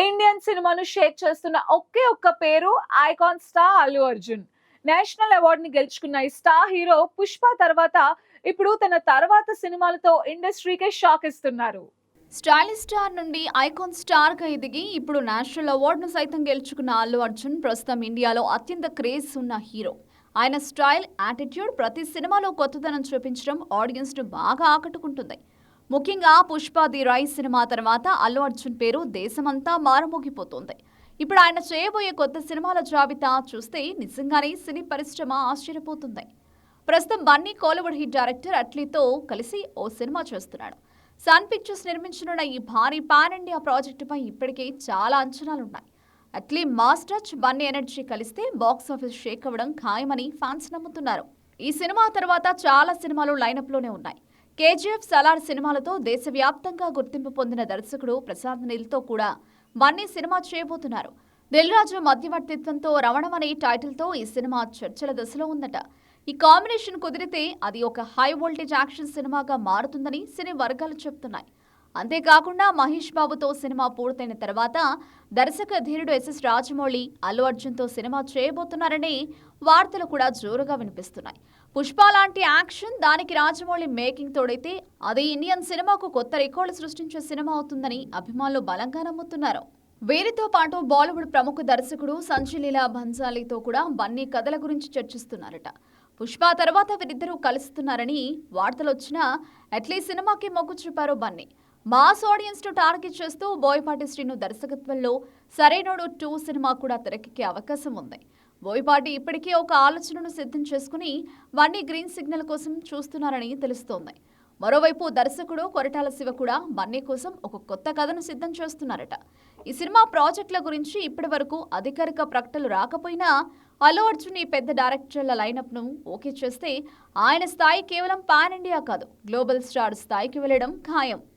Indian సినిమాను షేక్ చేస్తున్న ఒకే ఒక్క పేరు icon star Allu Arjun. National అవార్డుని గెలుచుకున్న ఈ స్టార్ హీరో పుష్ప తర్వాత ఇప్పుడు తన తర్వాత సినిమాలతో ఇండస్ట్రీకే షాక్ ఇస్తున్నారు. స్టైలిష్ స్టార్ నుండి ఐకాన్ స్టార్ గా ఎదిగి ఇప్పుడు నేషనల్ అవార్డును సైతం గెలుచుకున్న అల్లు అర్జున్ ప్రస్తుతం ఇండియాలో అత్యంత క్రేజ్ ఉన్న హీరో. ఆయన స్టైల్, యాటిట్యూడ్ ప్రతి సినిమాలో కొత్తదనం చూపించడం ఆడియన్స్ ను బాగా ఆకట్టుకుంటుంది. ముఖ్యంగా పుష్ప ది రైస్ సినిమా తర్వాత అల్లు అర్జున్ పేరు దేశమంతా మారుమోగిపోతోంది. ఇప్పుడు ఆయన చేయబోయే కొత్త సినిమాల జాబితా చూస్తే నిజంగానే సినీ పరిశ్రమ ఆశ్చర్యపోతుంది. ప్రస్తుతం బన్నీ కోలీవుడ్ హిట్ డైరెక్టర్ అట్లీతో కలిసి ఓ సినిమా చేస్తున్నాడు. సన్ పిక్చర్స్ నిర్మించనున్న ఈ భారీ పాన్ ఇండియా ప్రాజెక్టుపై ఇప్పటికే చాలా అంచనాలున్నాయి. Atlee mass touch, Bunny energy కలిస్తే బాక్సాఫీస్ షేక్ అవ్వడం ఖాయమని ఫ్యాన్స్ నమ్ముతున్నారు. ఈ సినిమా తర్వాత చాలా సినిమాలు లైనప్లోనే ఉన్నాయి. కేజీఎఫ్, సలార్ సినిమాలతో దేశవ్యాప్తంగా గుర్తింపు పొందిన దర్శకుడు ప్రశాంత్ నీల్తో కూడా బన్నీ సినిమా చేయబోతున్నారు. దిల్ రాజు మధ్యవర్తిత్వంతో రవణం అనే టైటిల్తో ఈ సినిమా చర్చల దశలో ఉందట. ఈ కాంబినేషన్ కుదిరితే అది ఒక హై వోల్టేజ్ యాక్షన్ సినిమాగా మారుతుందని సినీ వర్గాలు చెప్తున్నాయి. అంతేకాకుండా మహేష్ బాబుతో సినిమా పూర్తయిన తర్వాత దర్శక ధీరుడు ఎస్ఎస్ రాజమౌళి అల్లు అర్జున్తో సినిమా చేయబోతున్నారనే వార్తలు కూడా జోరుగా వినిపిస్తున్నాయి. పుష్ప లాంటి యాక్షన్, దానికి రాజమౌళి మేకింగ్ తోడైతే అది ఇండియన్ సినిమాకు కొత్త రికార్డులు సృష్టించే సినిమా అవుతుందని అభిమానులు బలంగా నమ్ముతున్నారు. వీరితో పాటు బాలీవుడ్ ప్రముఖ దర్శకుడు సంజయ్ లీలా భన్సాలీతో కూడా బన్నీ కథల గురించి చర్చిస్తున్నారట. పుష్ప తర్వాత వీరిద్దరూ కలుస్తున్నారని వార్తలొచ్చినా అట్లీస్ట్ సినిమాకి మొగ్గు చూపారు బన్నీ. మాస్ ఆడియన్స్ ను టార్గెట్ చేస్తూ బోయపాటి శ్రీను దర్శకత్వంలో సరైనోడు 2 సినిమా కూడా తెరకెక్కే అవకాశం ఉంది. బోయపాటి ఇప్పటికే ఒక ఆలోచనను సిద్ధం చేసుకుని బన్నీ గ్రీన్ సిగ్నల్ కోసం చూస్తున్నారని తెలుస్తోంది. మరోవైపు దర్శకుడు కొరటాల శివ కూడా బన్నీ కోసం ఒక కొత్త కథను సిద్ధం చేస్తున్నారట. ఈ సినిమా ప్రాజెక్టుల గురించి ఇప్పటి వరకు అధికారిక ప్రకటనలు రాకపోయినా అల్లు అర్జున్ ఈ పెద్ద డైరెక్టర్ల లైనప్ ను ఓకే చేస్తే ఆయన స్థాయి కేవలం పాన్ ఇండియా కాదు, గ్లోబల్ స్టార్ స్థాయికి వెళ్లడం ఖాయం.